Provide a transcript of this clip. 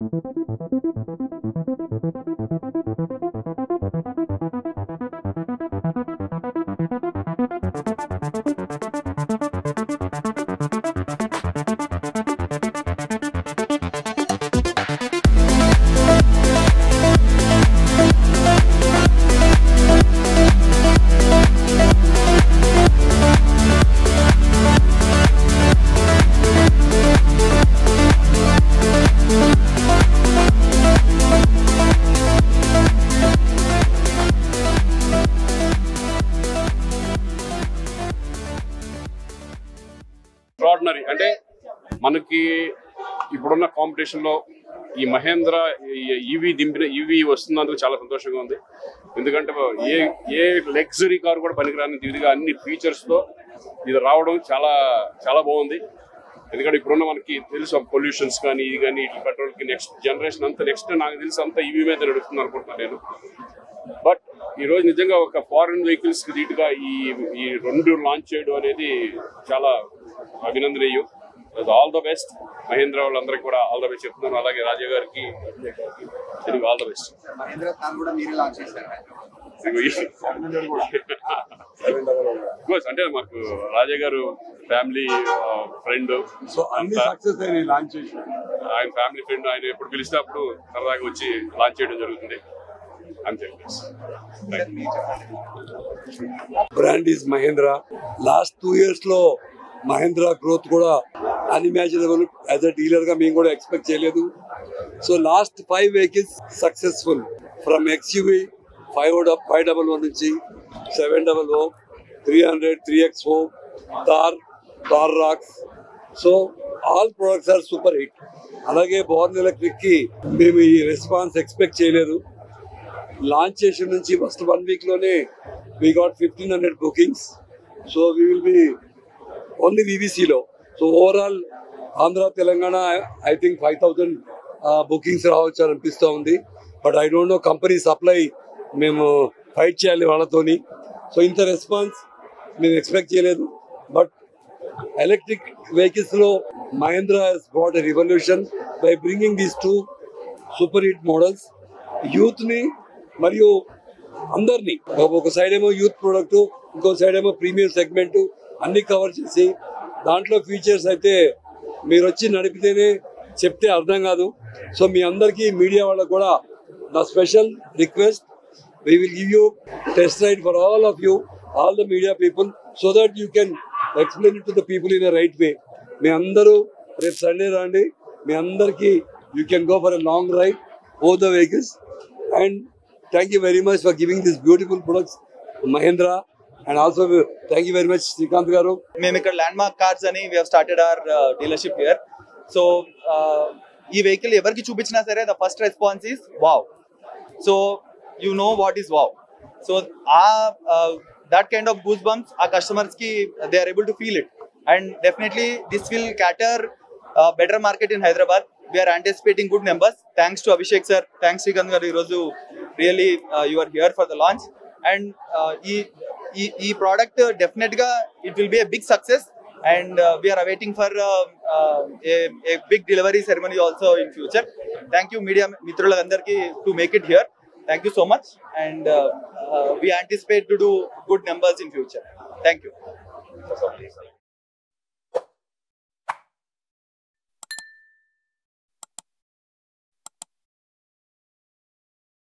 Extraordinary అంటే మనకి ఇప్పుడున్న కాంపిటీషన్ లో ఈ మహేంద్ర ఈవీ దింపిన ఈవీ వస్తున్నందుకు చాలా సంతోషంగా ఉంది. ఎందుకంటే ఏ లగ్జరీ కారు కూడా పనికిరాని ఇదిగా అన్ని ఫీచర్స్ తో ఇది రావడం చాలా చాలా బాగుంది. ఎందుకంటే ఇప్పుడున్న మనకి తెలుసు పొల్యూషన్స్ కానీ ఇది కానీ ఇట్లా పెట్రోల్ కి నెక్స్ట్ జనరేషన్ అంతా నెక్స్ట్ నాకు తెలిసి అంతా ఈవీ మీద నడుస్తుంది అనుకుంటున్నాను నేను. బట్ ఈ రోజు నిజంగా ఒక ఫారెన్ వెహికల్స్ కి ధీటుగా ఈ రెండు లాంచ్ చేయడం అనేది చాలా అభినందనీయం. ఆల్ ద బెస్ట్ మహేంద్ర వాళ్ళందరికీ కూడా ఆల్ ద బెస్ట్ చెప్తున్నాను. అలాగే రాజా గారికి ఆల్ ద బెస్ట్. అంటే మాకు రాజా గారు ఫ్యామిలీ ఫ్రెండ్, ఆయన ఫ్యామిలీ ఫ్రెండ్. ఆయన ఎప్పుడు పిలిస్తే అప్పుడు సరదాగా వచ్చి లాంచ్ చేయడం జరుగుతుంది. అంతే. Brand is Mahindra. Last 2 years లో మహేంద్ర గ్రోత్ కూడా అన్ఇమాజినబుల్. యాజ్ అ డీలర్ గా మేము కూడా ఎక్స్పెక్ట్ చేయలేదు. So last 5 vehicles successful from XUV 511 నుంచి 700, 300, 3XO, Thar Roxx. So all products are super hit. అలాగే బోర్న్ ఎలక్ట్రిక్ కి మేము ఈ రెస్పాన్స్ ఎక్స్పెక్ట్ చేయలేదు. లాంచ్ చేసిన నుంచి ఫస్ట్ 1 week లోనే we got 1500 bookings. So we will be only వివిసిలో. So overall Andhra Telangana I think 5000 bookings రావచ్చు అనిపిస్తూ ఉంది. But I don't know company supply మేము ఫైట్ చేయాలి వాళ్ళతోని. సో ఇంత రెస్పాన్స్ మేము ఎక్స్పెక్ట్ చేయలేదు. బట్ ఎలక్ట్రిక్ వెహికల్స్ లో Mahindra has brought a revolution by bringing these 2 super hit models. Youth ని మరియు అందరినీ ఒక సైడ్ ఏమో యూత్ ప్రొడక్ట్, ఇంకో సైడ్ ఏమో ప్రీమియం సెగ్మెంట్ అన్ని కవర్ చేసి దాంట్లో ఫీచర్స్ అయితే మీరు వచ్చి నడిపితేనే చెప్తే అర్థం కాదు. సో మీ అందరికీ మీడియా వాళ్ళకు కూడా నా special request, we will give you test ride for all of you, all the media people, so that you can explain it to the people in a right way. మీ అందరూ రేపు Sunday రండి. మీ అందరికీ you can go for a long ride over the vehicles. And thank you very much for giving these beautiful products Mahindra. And also thank you very much Srikanth garu. మేము ఇక్కడ landmark cars అని we have started our dealership here. So ఈ vehicle ఎవరికి చూపించినా సరే the first response is wow. So you know what is wow. So that kind of goosebumps our customers ki they are able to feel it, and definitely this will cater better market in Hyderabad. We are anticipating good numbers. Thanks to Abhishek sir, thanks Srikanth garu, iroju really you are here for the launch. And ee product definitely ga it will be a big success, and we are awaiting for a big delivery ceremony also in future. Thank you media mitrulagandarki to make it here. Thank you so much, and we anticipate to do good numbers in future. Thank you.